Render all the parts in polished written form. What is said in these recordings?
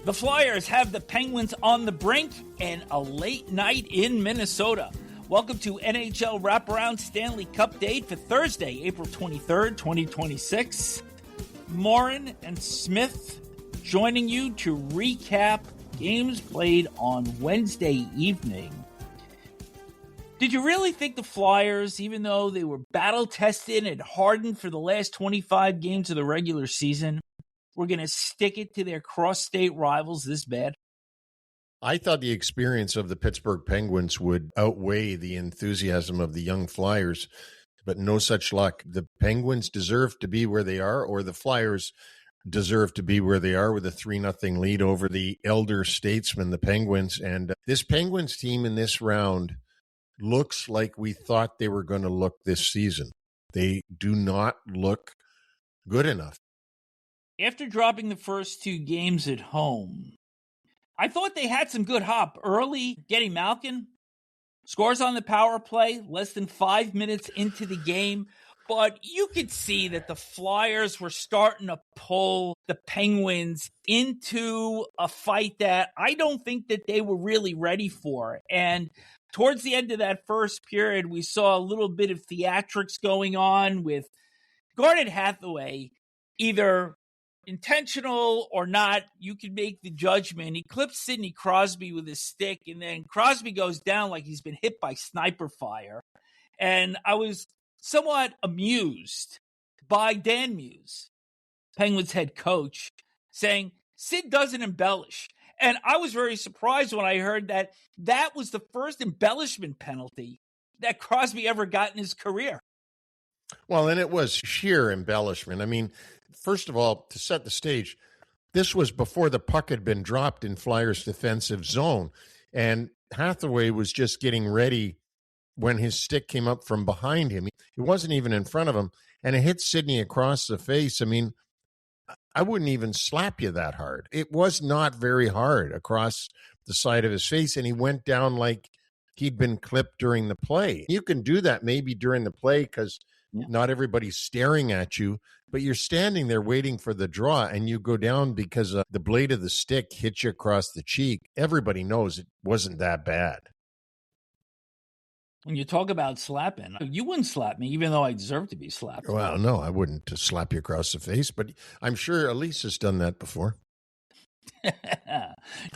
The Flyers have the Penguins on the brink and a late night in Minnesota. Welcome to NHL Wraparound Stanley Cupdate for Thursday, April 23rd, 2026. Morren and Smith joining you to recap games played on Wednesday evening. Did you really think the Flyers, even though they were battle-tested and hardened for the last 25 games of the regular season, were going to stick it to their cross-state rivals this bad? I thought the experience of the Pittsburgh Penguins would outweigh the enthusiasm of the young Flyers, but no such luck. The Penguins deserve to be where they are, or the Flyers deserve to be where they are with a 3-0 lead over the elder statesmen, the Penguins. And this Penguins team in this round looks like we thought they were going to look this season. They do not look good enough. After dropping the first two games at home, I thought they had some good hop early. Getting Malkin scores on the power play less than 5 minutes into the game. But you could see that the Flyers were starting to pull the Penguins into a fight that I don't think that they were really ready for. And towards the end of that first period, we saw a little bit of theatrics going on with Garnet Hathaway, either intentional or not. You can make the judgment. He clips Sidney Crosby with his stick, and then Crosby goes down like he's been hit by sniper fire. And I was somewhat amused by Dan Muse, Penguins head coach, saying Sid doesn't embellish. And I was very surprised when I heard that that was the first embellishment penalty that Crosby ever got in his career. Well, and it was sheer embellishment. I mean, first of all, to set the stage, this was before the puck had been dropped in Flyers' defensive zone. And Hathaway was just getting ready when his stick came up from behind him. It wasn't even in front of him, and it hit Sidney across the face. I mean, I wouldn't even slap you that hard. It was not very hard across the side of his face, and he went down like he'd been clipped during the play. You can do that maybe during the play because not everybody's staring at you, but you're standing there waiting for the draw, and you go down because the blade of the stick hits you across the cheek. Everybody knows it wasn't that bad. When you talk about slapping, you wouldn't slap me, even though I deserve to be slapped. Well, no, I wouldn't slap you across the face, but I'm sure Elise has done that before.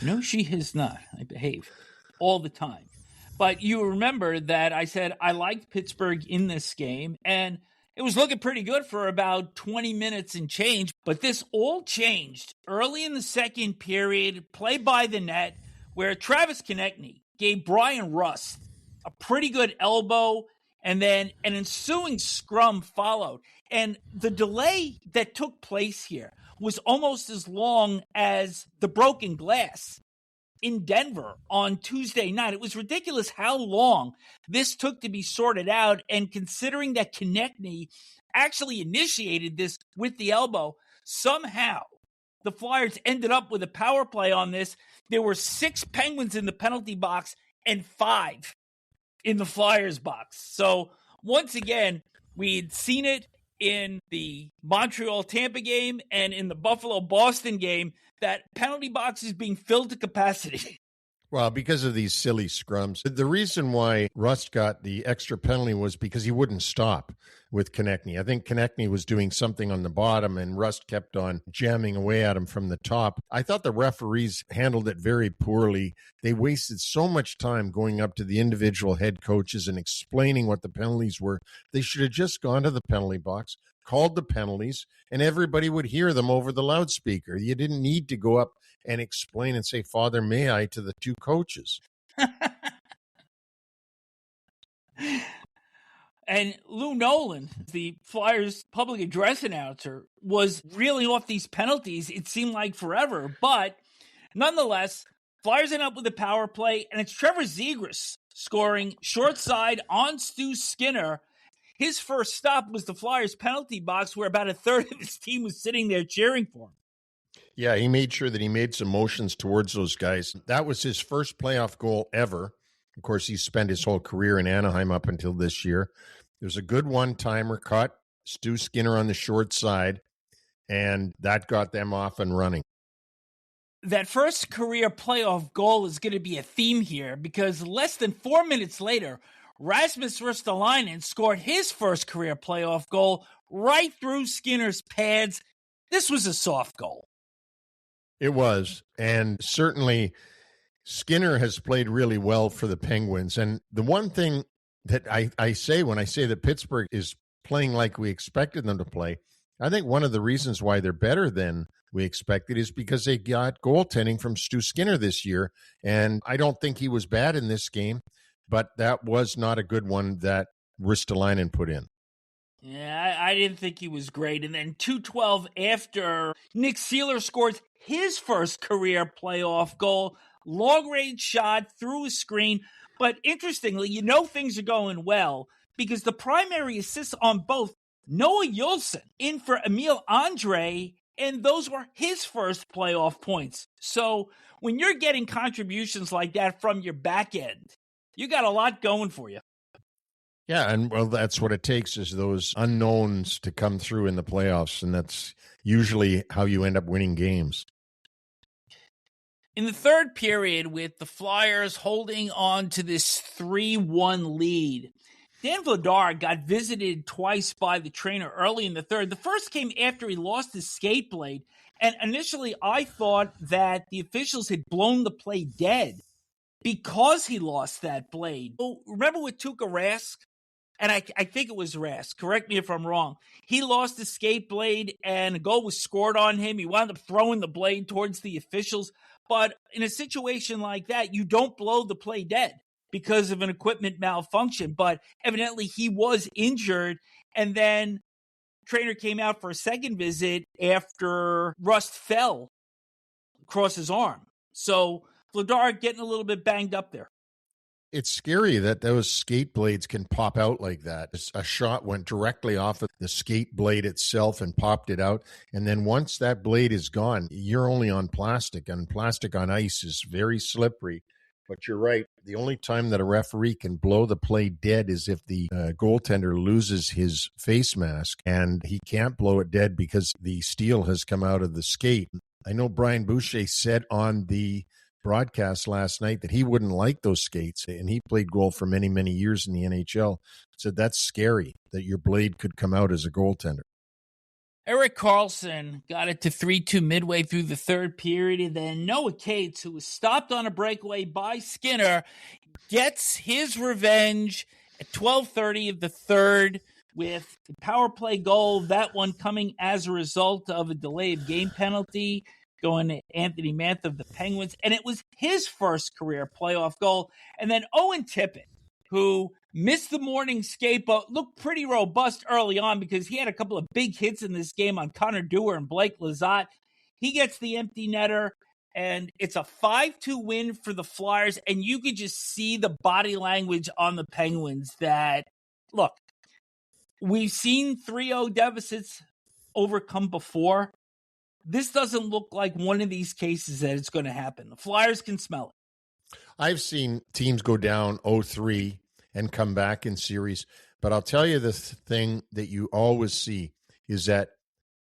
No, she has not. I behave all the time. But you remember that I said I liked Pittsburgh in this game, and it was looking pretty good for about 20 minutes and change. But this all changed early in the second period, play by the net, where Travis Konechny gave Brian Rust a pretty good elbow, and then an ensuing scrum followed. And the delay that took place here was almost as long as the broken glass in Denver on Tuesday night. It was ridiculous how long this took to be sorted out, and considering that Konechny actually initiated this with the elbow, somehow the Flyers ended up with a power play on this. There were 6 Penguins in the penalty box and 5 in the Flyers box. So once again, we'd seen it in the Montreal-Tampa game and in the Buffalo-Boston game, that penalty box is being filled to capacity. Well, because of these silly scrums. The reason why Rust got the extra penalty was because he wouldn't stop with Konechny. I think Konechny was doing something on the bottom, and Rust kept on jamming away at him from the top. I thought the referees handled it very poorly. They wasted so much time going up to the individual head coaches and explaining what the penalties were. They should have just gone to the penalty box, called the penalties, and everybody would hear them over the loudspeaker. You didn't need to go up and explain and say, "Father, may I," to the two coaches. And Lou Nolan, the Flyers public address announcer, was reeling off these penalties. It seemed like forever, but nonetheless, Flyers end up with a power play, and it's Trevor Zegras scoring short side on Stu Skinner. His first stop was the Flyers penalty box, where about a third of his team was sitting there cheering for him. Yeah, he made sure that he made some motions towards those guys. That was his first playoff goal ever. Of course, he spent his whole career in Anaheim up until this year. There's a good one-timer cut, Stu Skinner on the short side, and that got them off and running. that first career playoff goal is going to be a theme here because less than 4 minutes later, Rasmus Ristolainen scored his first career playoff goal right through Skinner's pads. This was a soft goal. It was, and certainly Skinner has played really well for the Penguins. And the one thing that I say when I say that Pittsburgh is playing like we expected them to play, I think one of the reasons why they're better than we expected is because they got goaltending from Stu Skinner this year. And I don't think he was bad in this game, but that was not a good one that Ristolainen put in. Yeah, I didn't think he was great. And then 2:12 after Nick Seeler scores his first career playoff goal, long-range shot through a screen. But interestingly, things are going well because the primary assists on both Noah Juulsen in for Emil Andre, and those were his first playoff points. So when you're getting contributions like that from your back end, you got a lot going for you. Yeah, and well, that's what it takes is those unknowns to come through in the playoffs, and that's usually how you end up winning games. In the third period, with the Flyers holding on to this 3-1 lead, Dan Vladar got visited twice by the trainer early in the third. The first came after he lost his skate blade, and initially I thought that the officials had blown the play dead because he lost that blade. Oh, remember with Tuukka Rask? And I think it was Rask. Correct me if I'm wrong. He lost his skate blade, and a goal was scored on him. He wound up throwing the blade towards the officials. But in a situation like that, you don't blow the play dead because of an equipment malfunction. But evidently he was injured, and then trainer came out for a second visit after rust fell across his arm. So Vladar getting a little bit banged up there. It's scary that those skate blades can pop out like that. A shot went directly off of the skate blade itself and popped it out. And then once that blade is gone, you're only on plastic, and plastic on ice is very slippery. But you're right. The only time that a referee can blow the play dead is if the goaltender loses his face mask, and he can't blow it dead because the steel has come out of the skate. I know Brian Boucher said on the broadcast last night that he wouldn't like those skates, and he played goal for many, many years in the NHL. Said that's scary that your blade could come out as a goaltender. Erik Karlsson got it to 3-2 midway through the third period, and then Noah Cates, who was stopped on a breakaway by Skinner, gets his revenge at 12:30 of the third with the power play goal, that one coming as a result of a delay of game penalty going to Anthony Mantha of the Penguins, and it was his first career playoff goal. And then Owen Tippett, who missed the morning skate, but looked pretty robust early on because he had a couple of big hits in this game on Connor Dewar and Blake Lizotte. He gets the empty netter, and it's a 5-2 win for the Flyers, and you could just see the body language on the Penguins that, look, we've seen 3-0 deficits overcome before. This doesn't look like one of these cases that it's going to happen. The Flyers can smell it. I've seen teams go down 0-3 and come back in series, but I'll tell you the thing that you always see is that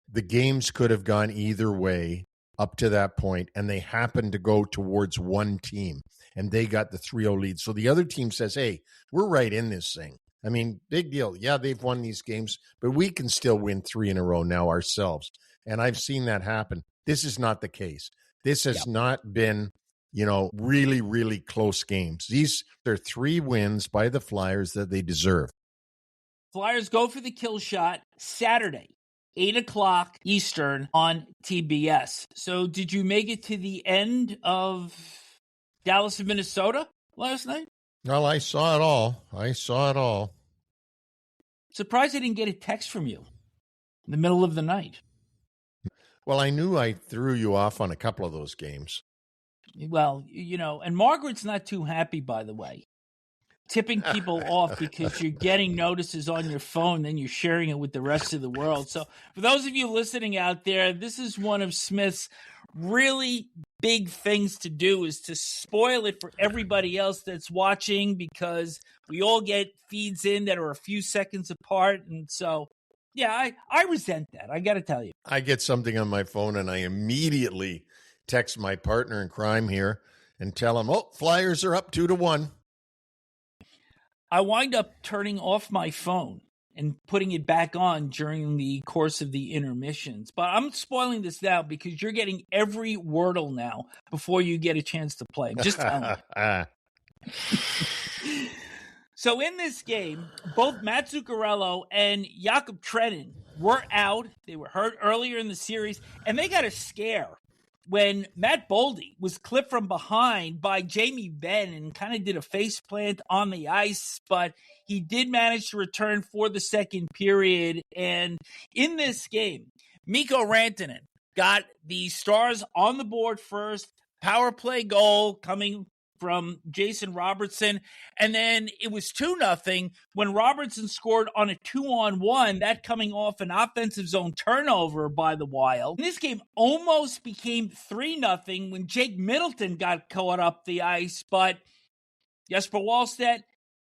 the games could have gone either way up to that point, and they happened to go towards one team, and they got the 3-0 lead. So the other team says, hey, we're right in this thing. I mean, big deal. Yeah, they've won these games, but we can still win 3 in a row now ourselves. And I've seen that happen. This is not the case. This has not been, really, really close games. These are 3 wins by the Flyers that they deserve. Flyers go for the kill shot Saturday, 8 o'clock Eastern on TBS. So did you make it to the end of Dallas and Minnesota last night? Well, I saw it all. Surprised I didn't get a text from you in the middle of the night. Well, I knew I threw you off on a couple of those games. Well, and Margaret's not too happy, by the way. Tipping people off because you're getting notices on your phone, then you're sharing it with the rest of the world. So for those of you listening out there, this is one of Smith's really big things to do, is to spoil it for everybody else that's watching, because we all get feeds in that are a few seconds apart. And so, yeah, I resent that. I got to tell you. I get something on my phone and I immediately text my partner in crime here and tell him, oh, Flyers are up 2-1. I wind up turning off my phone and putting it back on during the course of the intermissions. But I'm spoiling this now because you're getting every Wordle now before you get a chance to play. I'm just telling you. So in this game, both Matt Zuccarello and Jakob Trenin were out. They were hurt earlier in the series, and they got a scare when Matt Boldy was clipped from behind by Jamie Benn and kind of did a faceplant on the ice, but he did manage to return for the second period. And in this game, Mikko Rantanen got the Stars on the board first, power play goal coming from Jason Robertson. And then it was 2-0 when Robertson scored on a 2-on-1, that coming off an offensive zone turnover by the Wild. And this game almost became 3-0 when Jake Middleton got caught up the ice, but Jesper Wallstedt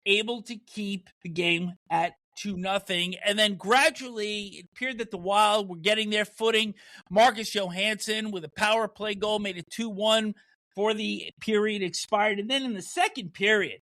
able to keep the game at 2-0. And then gradually it appeared that the Wild were getting their footing. Marcus Johansson with a power play goal made it 2-1 for the period expired. And then in the second period,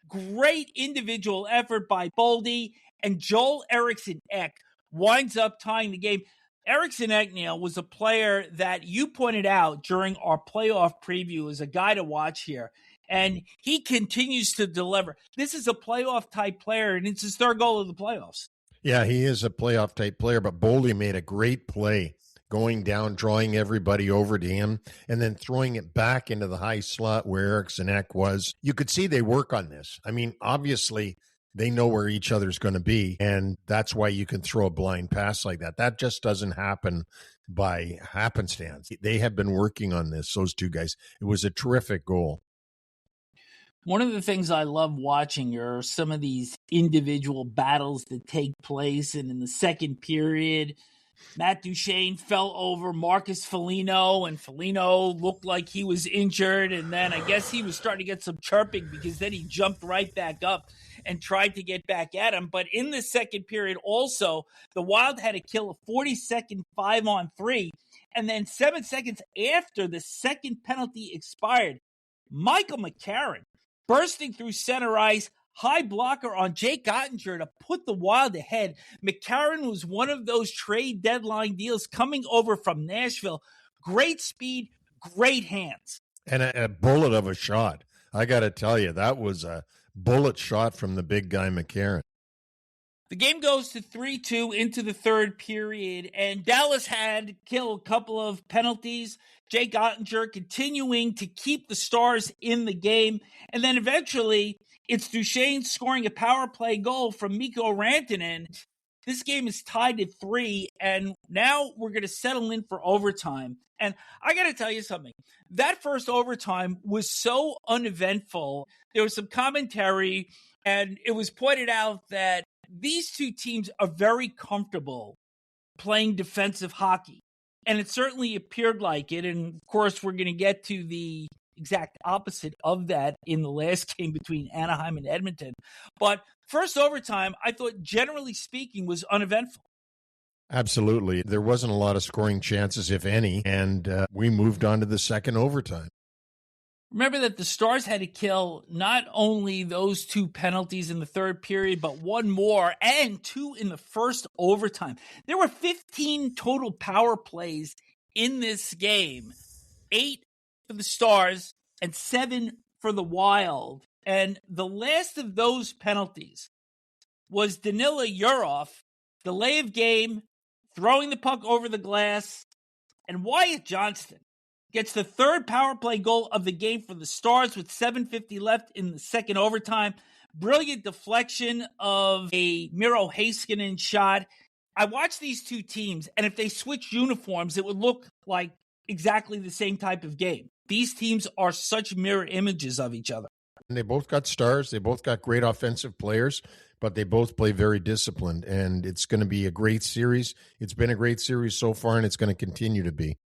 great individual effort by Boldy, and Joel Eriksson Ek winds up tying the game. Eriksson Ek, Neil, was a player that you pointed out during our playoff preview as a guy to watch here. And he continues to deliver. This is a playoff-type player, and it's his third goal of the playoffs. Yeah, he is a playoff-type player, but Boldy made a great play going down, drawing everybody over to him, and then throwing it back into the high slot where Eriksson Ek was. You could see they work on this. I mean, obviously, they know where each other's going to be, and that's why you can throw a blind pass like that. That just doesn't happen by happenstance. They have been working on this, those two guys. It was a terrific goal. One of the things I love watching are some of these individual battles that take place, and in the second period, Matt Duchene fell over Marcus Foligno, and Foligno looked like he was injured, and then I guess he was starting to get some chirping because then he jumped right back up and tried to get back at him. But in the second period also, the Wild had to kill a 40-second 5-on-3, and then 7 seconds after the second penalty expired, Michael McCarron bursting through center ice, high blocker on Jake Ottinger to put the Wild ahead. McCarron was one of those trade deadline deals coming over from Nashville. Great speed, great hands. And a bullet of a shot. I got to tell you, that was a bullet shot from the big guy McCarron. The game goes to 3-2 into the third period, and Dallas had to kill a couple of penalties. Jake Ottinger continuing to keep the Stars in the game. And then eventually, it's Duchene scoring a power play goal from Mikko Rantanen. This game is tied at 3, and now we're going to settle in for overtime. And I got to tell you something. That first overtime was so uneventful. There was some commentary, and it was pointed out that these two teams are very comfortable playing defensive hockey. And it certainly appeared like it. And, of course, we're going to get to the exact opposite of that in the last game between Anaheim and Edmonton. But first overtime, I thought, generally speaking, was uneventful. Absolutely. There wasn't a lot of scoring chances, if any, and we moved on to the second overtime. Remember that the Stars had to kill not only those two penalties in the third period, but one more and two in the first overtime. There were 15 total power plays in this game, 8 for the Stars and 7 for the Wild. And the last of those penalties was Danila Yurov, delay of game, throwing the puck over the glass, and Wyatt Johnston gets the third power play goal of the game for the Stars with 7:50 left in the second overtime. Brilliant deflection of a Miro Heiskanen shot. I watched these two teams, and if they switched uniforms, it would look like exactly the same type of game. These teams are such mirror images of each other. And they both got stars. They both got great offensive players, but they both play very disciplined, and it's going to be a great series. It's been a great series so far, and it's going to continue to be.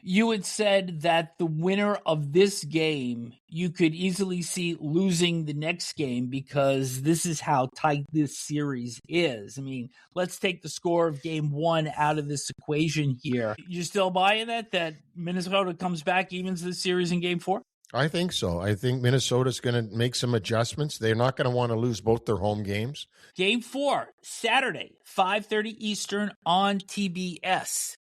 You had said that the winner of this game, you could easily see losing the next game because this is how tight this series is. I mean, let's take the score of game one out of this equation here. You still buying that Minnesota comes back, evens the series in game four? I think so. I think Minnesota's going to make some adjustments. They're not going to want to lose both their home games. Game four, Saturday, 5:30 Eastern on TBS.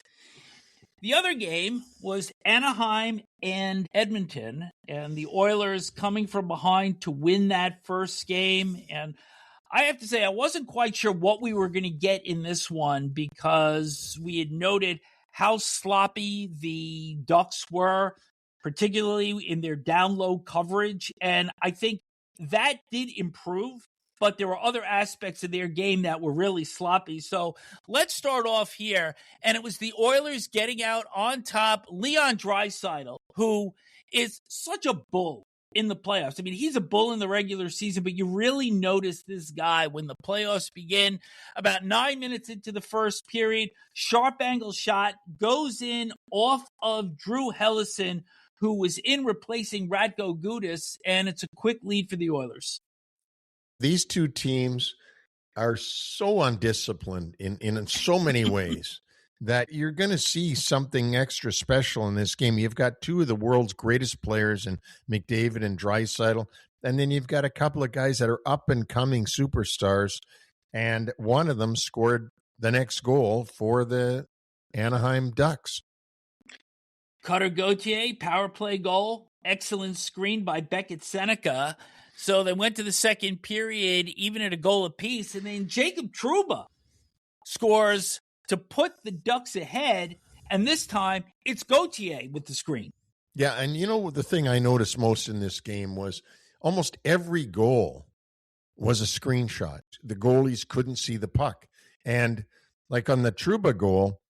The other game was Anaheim and Edmonton, and the Oilers coming from behind to win that first game. And I have to say, I wasn't quite sure what we were going to get in this one because we had noted how sloppy the Ducks were, particularly in their down low coverage. And I think that did improve, but there were other aspects of their game that were really sloppy. So let's start off here. And it was the Oilers getting out on top. Leon Draisaitl, who is such a bull in the playoffs. I mean, he's a bull in the regular season, but you really notice this guy when the playoffs begin. About 9 minutes into the first period, sharp angle shot goes in off of Drew Hellison, who was in replacing Radko Gudas, and it's a quick lead for the Oilers. These two teams are so undisciplined in so many ways that you're going to see something extra special in this game. You've got two of the world's greatest players in McDavid and Draisaitl, and then you've got a couple of guys that are up-and-coming superstars, and one of them scored the next goal for the Anaheim Ducks. Cutter Gauthier, power play goal, excellent screen by Beckett Seneca. So they went to the second period, even at a goal apiece, and then Jacob Trouba scores to put the Ducks ahead, and this time it's Gauthier with the screen. Yeah, and you know the thing I noticed most in this game was almost every goal was a screenshot. The goalies couldn't see the puck. And like on the Trouba goal,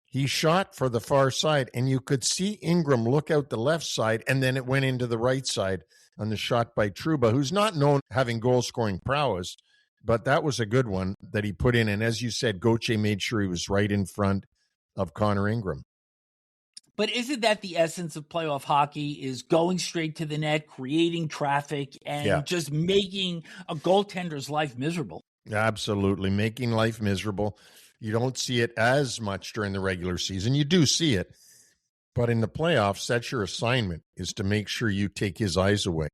he shot for the far side, and you could see Ingram look out the left side, and then it went into the right side on the shot by Trouba, who's not known having goal-scoring prowess, but that was a good one that he put in. And as you said, Gauthier made sure he was right in front of Connor Ingram. But isn't that the essence of playoff hockey, is going straight to the net, creating traffic, and just making a goaltender's life miserable? Absolutely, making life miserable. You don't see it as much during the regular season. You do see it. But in the playoffs, that's your assignment, is to make sure you take his eyes away.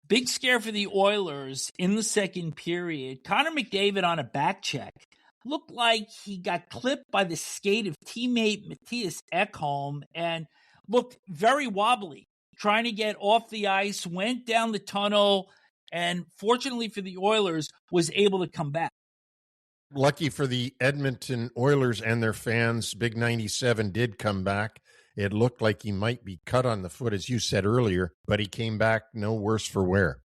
Big scare for the Oilers in the second period. Connor McDavid on a back check looked like he got clipped by the skate of teammate Matthias Ekholm and looked very wobbly, trying to get off the ice, went down the tunnel, and fortunately for the Oilers, was able to come back. Lucky for the Edmonton Oilers and their fans, Big 97 did come back. It looked like he might be cut on the foot, as you said earlier, but he came back no worse for wear.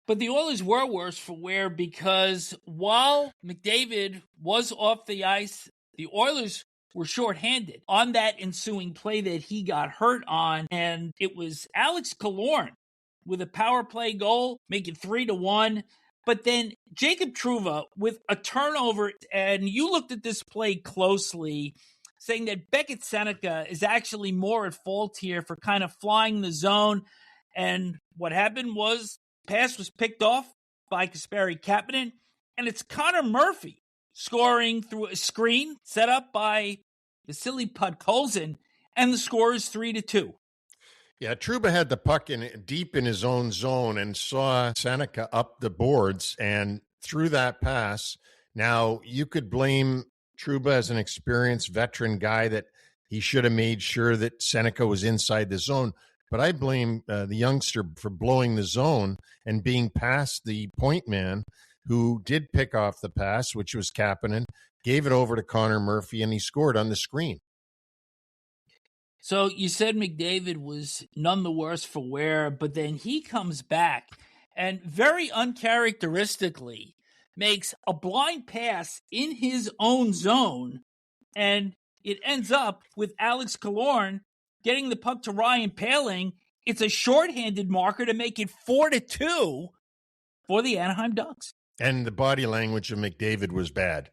But the Oilers were worse for wear because while McDavid was off the ice, the Oilers were shorthanded on that ensuing play that he got hurt on, and it was Alex Killorn with a power play goal, make it 3-1. But then Jacob Trouba with a turnover, and you looked at this play closely, saying that Beckett Seneca is actually more at fault here for kind of flying the zone. And what happened was pass was picked off by Kasperi Kapanen, and it's Connor Murphy scoring through a screen set up by Vasily Podkolzin, and the score is 3-2. Yeah, Trouba had the puck deep in his own zone and saw Seneca up the boards and threw that pass. Now, you could blame Trouba as an experienced veteran guy that he should have made sure that Seneca was inside the zone. But I blame the youngster for blowing the zone and being past the point man who did pick off the pass, which was Kapanen, gave it over to Connor Murphy, and he scored on the screen. So you said McDavid was none the worse for wear, but then he comes back and very uncharacteristically makes a blind pass in his own zone, and it ends up with Alex Killorn getting the puck to Ryan Poehling. It's a shorthanded marker to make it 4-2 for the Anaheim Ducks. And the body language of McDavid was bad.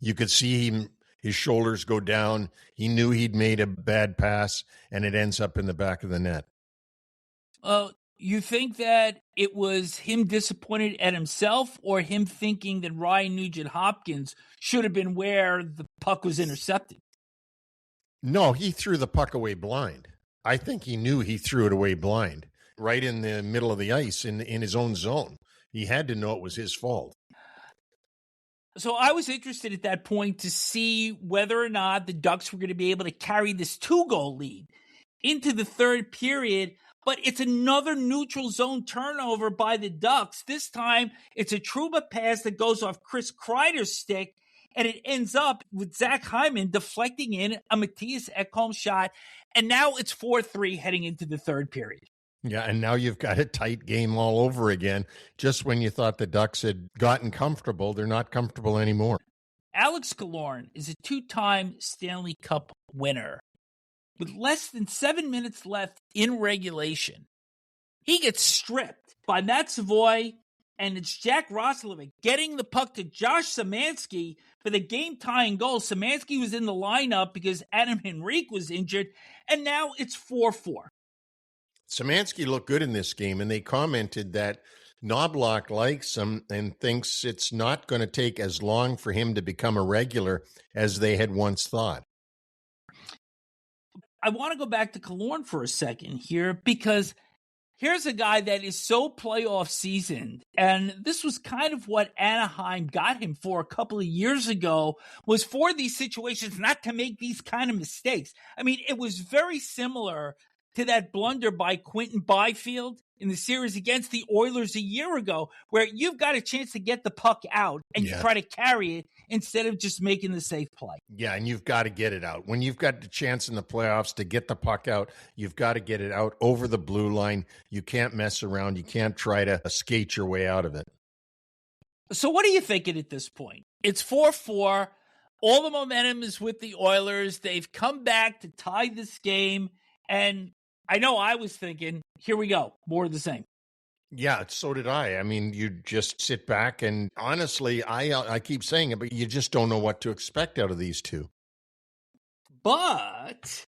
You could see him His shoulders go down. He knew he'd made a bad pass, and it ends up in the back of the net. You think that it was him disappointed at himself or him thinking that Ryan Nugent-Hopkins should have been where the puck was intercepted? No, he threw the puck away blind. I think he knew he threw it away blind, right in the middle of the ice in his own zone. He had to know it was his fault. So I was interested at that point to see whether or not the Ducks were going to be able to carry this 2-goal lead into the third period, but it's another neutral zone turnover by the Ducks. This time, it's a Trouba pass that goes off Chris Kreider's stick, and it ends up with Zach Hyman deflecting in a Matthias Ekholm shot, and now it's 4-3 heading into the third period. Yeah, and now you've got a tight game all over again. Just when you thought the Ducks had gotten comfortable, they're not comfortable anymore. Alex Killorn is a 2-time Stanley Cup winner. With less than 7 minutes left in regulation, he gets stripped by Matt Savoy, and it's Jack Roslovic getting the puck to Josh Szymanski for the game-tying goal. Szymanski was in the lineup because Adam Henrique was injured, and now it's 4-4. Szymanski looked good in this game, and they commented that Knobloch likes him and thinks it's not going to take as long for him to become a regular as they had once thought. I want to go back to Killorn for a second here, because here's a guy that is so playoff seasoned, and this was kind of what Anaheim got him for a couple of years ago, was for these situations, not to make these kind of mistakes. I mean, it was very similar to that blunder by Quentin Byfield in the series against the Oilers a year ago, where you've got a chance to get the puck out and you try to carry it instead of just making the safe play. Yeah, and you've got to get it out. When you've got the chance in the playoffs to get the puck out, you've got to get it out over the blue line. You can't mess around. You can't try to skate your way out of it. So what are you thinking at this point? It's 4-4. All the momentum is with the Oilers. They've come back to tie this game, and I know I was thinking, here we go, more of the same. Yeah, so did I. I mean, you just sit back and honestly, I keep saying it, but you just don't know what to expect out of these two. But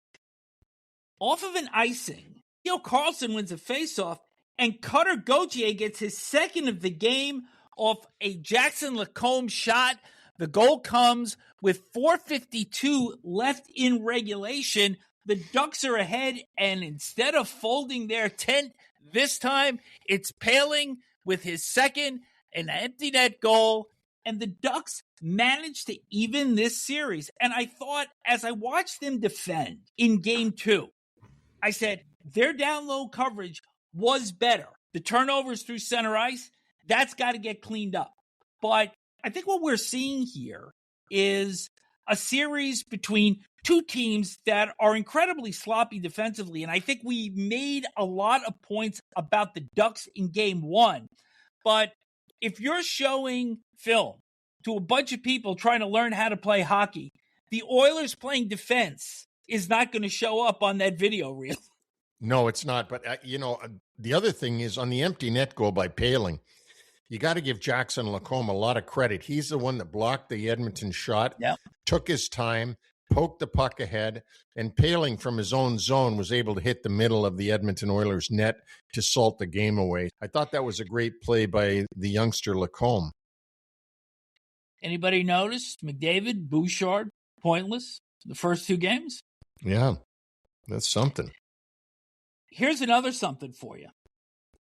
off of an icing, Theo Carlson wins a faceoff, and Cutter Gauthier gets his second of the game off a Jackson Lacombe shot. The goal comes with 4:52 left in regulation. The Ducks are ahead, and instead of folding their tent, this time it's Poehling with his second, an empty net goal, and the Ducks managed to even this series. And I thought, as I watched them defend in game 2, I said, their down low coverage was better. The turnovers through center ice, that's got to get cleaned up. But I think what we're seeing here is a series between two teams that are incredibly sloppy defensively. And I think we made a lot of points about the Ducks in game 1. But if you're showing film to a bunch of people trying to learn how to play hockey, the Oilers playing defense is not going to show up on that video reel. No, it's not. But, the other thing is on the empty net goal by Poehling, you got to give Jackson Lacombe a lot of credit. He's the one that blocked the Edmonton shot, took his time, poked the puck ahead, and Poehling from his own zone was able to hit the middle of the Edmonton Oilers net to salt the game away. I thought that was a great play by the youngster Lacombe. Anybody notice McDavid, Bouchard, pointless the first 2 games? Yeah, that's something. Here's another something for you.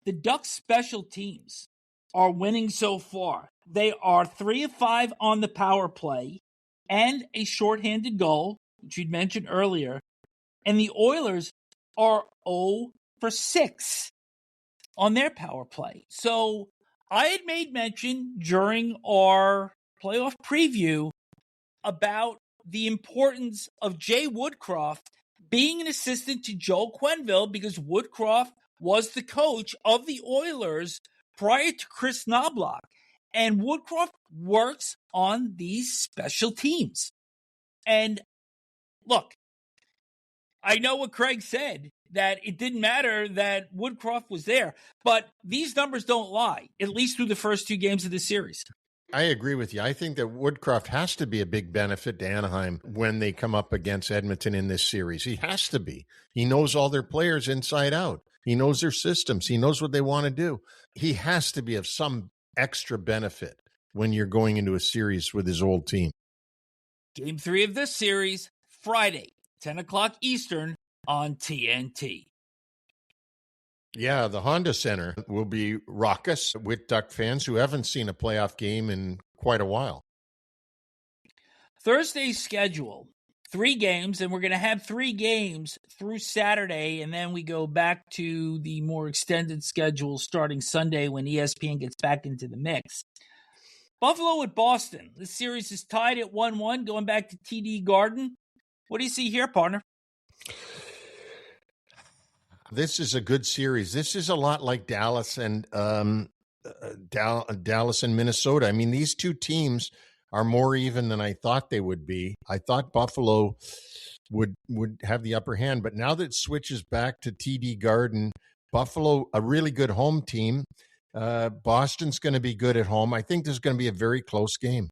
The Ducks special teams are winning so far. They are 3 of 5 on the power play and a shorthanded goal, which you'd mentioned earlier. And the Oilers are 0 for 6 on their power play. So I had made mention during our playoff preview about the importance of Jay Woodcroft being an assistant to Joel Quenneville, because Woodcroft was the coach of the Oilers prior to Chris Knobloch. And Woodcroft works on these special teams. And look, I know what Craig said, that it didn't matter that Woodcroft was there, but these numbers don't lie, at least through the first 2 games of the series. I agree with you. I think that Woodcroft has to be a big benefit to Anaheim when they come up against Edmonton in this series. He has to be. He knows all their players inside out. He knows their systems. He knows what they want to do. He has to be of some extra benefit when you're going into a series with his old team. Game 3 of this series, Friday, 10 o'clock Eastern on TNT. Yeah, the Honda Center will be raucous with Duck fans who haven't seen a playoff game in quite a while. Thursday's schedule, 3 games, and we're going to have 3 games through Saturday, and then we go back to the more extended schedule starting Sunday when ESPN gets back into the mix. Buffalo at Boston. This series is tied at 1-1, going back to TD Garden. What do you see here, partner? This is a good series. This is a lot like Dallas and Minnesota. I mean, these two teams are more even than I thought they would be. I thought Buffalo would have the upper hand, but now that it switches back to TD Garden, Buffalo, a really good home team. Boston's going to be good at home. I think there's going to be a very close game.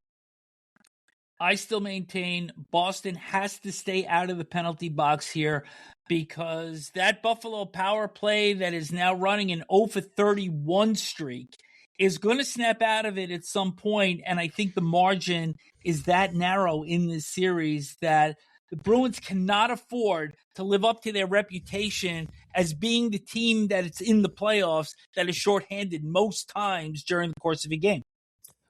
I still maintain Boston has to stay out of the penalty box here because that Buffalo power play that is now running an 0-for-31 streak is going to snap out of it at some point, and I think the margin is that narrow in this series that the Bruins cannot afford to live up to their reputation as being the team that it's in the playoffs that is shorthanded most times during the course of a game.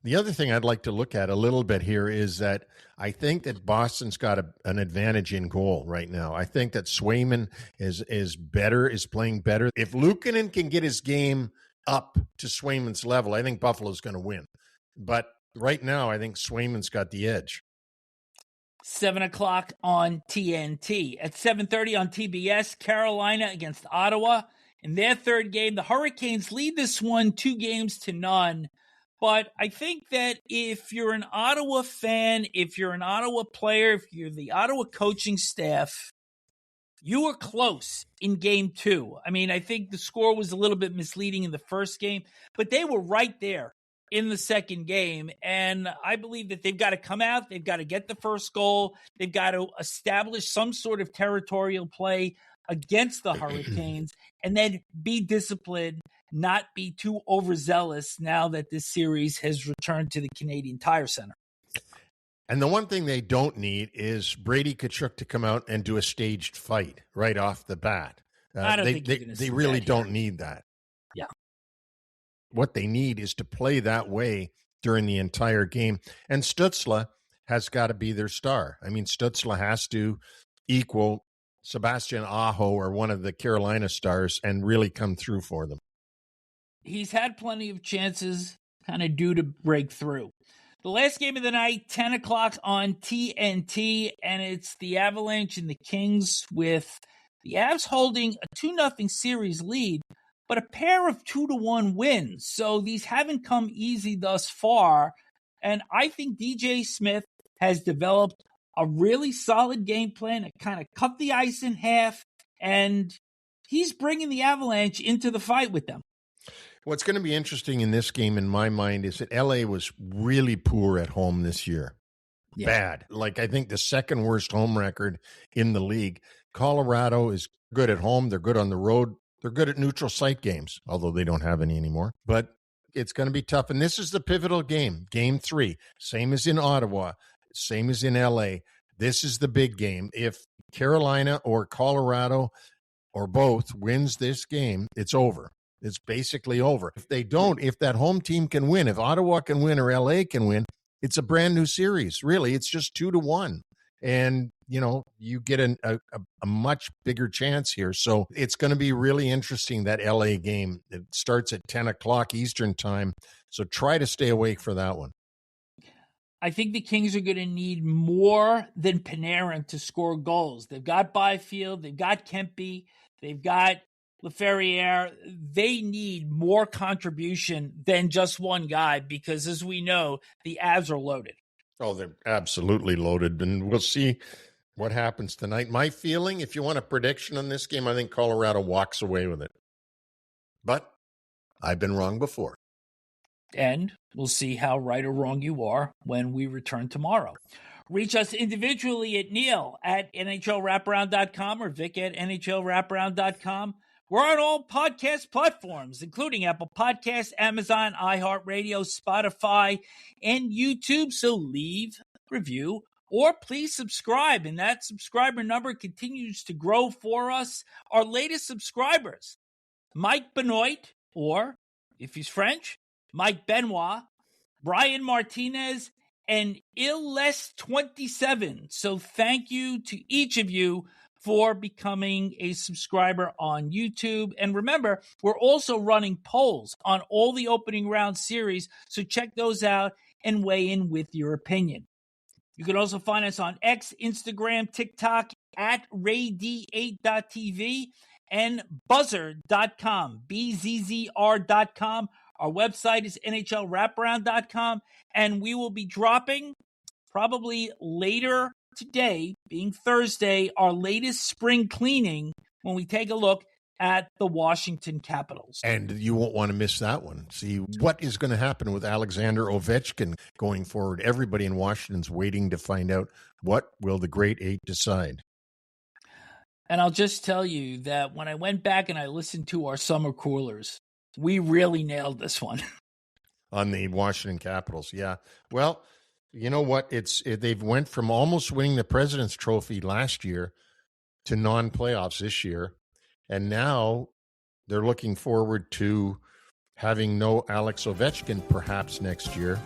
The other thing I'd like to look at a little bit here is that I think that Boston's got an advantage in goal right now. I think that Swayman is playing better. If Luukkonen can get his game up to Swayman's level, I think Buffalo's going to win. But right now, I think Swayman's got the edge. 7 o'clock on TNT. At 7:30 on TBS, Carolina against Ottawa. In their third game, the Hurricanes lead this one 2-0. But I think that if you're an Ottawa fan, if you're an Ottawa player, if you're the Ottawa coaching staff, you were close in game 2. I mean, I think the score was a little bit misleading in the first game, but they were right there in the second game. And I believe that they've got to come out, they've got to get the first goal, they've got to establish some sort of territorial play against the Hurricanes, and then be disciplined, not be too overzealous now that this series has returned to the Canadian Tire Center. And the one thing they don't need is Brady Tkachuk to come out and do a staged fight right off the bat. I don't think they really don't need that. Yeah. What they need is to play that way during the entire game. And Stützle has got to be their star. I mean, Stützle has to equal Sebastian Aho or one of the Carolina stars and really come through for them. He's had plenty of chances kind of due to break through. The last game of the night, 10 o'clock on TNT, and it's the Avalanche and the Kings with the Avs holding a 2-0 series lead, but a pair of 2-1 wins. So these haven't come easy thus far, and I think DJ Smith has developed a really solid game plan to kind of cut the ice in half, and he's bringing the Avalanche into the fight with them. What's going to be interesting in this game, in my mind, is that LA was really poor at home this year. Yeah. Bad. Like, I think the second worst home record in the league. Colorado is good at home. They're good on the road. They're good at neutral site games, although they don't have any anymore. But it's going to be tough. And this is the pivotal game, game 3. Same as in Ottawa, same as in LA. This is the big game. If Carolina or Colorado or both wins this game, it's over. It's basically over. If they don't, if that home team can win, if Ottawa can win or LA can win, it's a brand new series. Really, it's just 2-1. And, you know, you get a much bigger chance here. So it's going to be really interesting, that LA game. It starts at 10 o'clock Eastern time. So try to stay awake for that one. I think the Kings are going to need more than Panarin to score goals. They've got Byfield, they've got Kempe, they've got Laferriere. They need more contribution than just one guy because, as we know, the Avs are loaded. Oh, they're absolutely loaded, and we'll see what happens tonight. My feeling, if you want a prediction on this game, I think Colorado walks away with it. But I've been wrong before. And we'll see how right or wrong you are when we return tomorrow. Reach us individually at Neil at NHLWraparound.com or Vic at NHLWraparound.com. We're on all podcast platforms, including Apple Podcasts, Amazon, iHeartRadio, Spotify, and YouTube. So leave a review or please subscribe. And that subscriber number continues to grow for us. Our latest subscribers, Mike Benoit, or if he's French, Mike Benoit, Brian Martinez, and Illes27. So thank you to each of you for becoming a subscriber on YouTube. And remember, we're also running polls on all the opening round series, so check those out and weigh in with your opinion. You can also find us on X, Instagram, TikTok, at RayD8.tv, and Buzzr.com, BZZR.com. Our website is NHLWraparound.com, and we will be dropping probably later today, being Thursday, our latest spring cleaning when we take a look at the Washington Capitals. And you won't want to miss that one. See what is going to happen with Alexander Ovechkin going forward. Everybody in Washington's waiting to find out what will the Great Eight decide. And I'll just tell you that when I went back and I listened to our summer coolers, we really nailed this one. On the Washington Capitals, yeah. Well, you know what? They've went from almost winning the President's Trophy last year to non-playoffs this year. And now they're looking forward to having no Alex Ovechkin perhaps next year.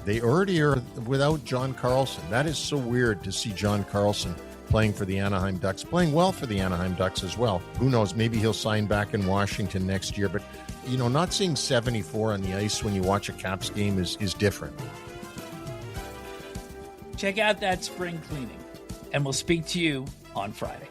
They already are without John Carlson. That is so weird to see John Carlson playing for the Anaheim Ducks, playing well for the Anaheim Ducks as well. Who knows? Maybe he'll sign back in Washington next year. But, you know, not seeing 74 on the ice when you watch a Caps game is different. Check out that spring cleaning, and we'll speak to you on Friday.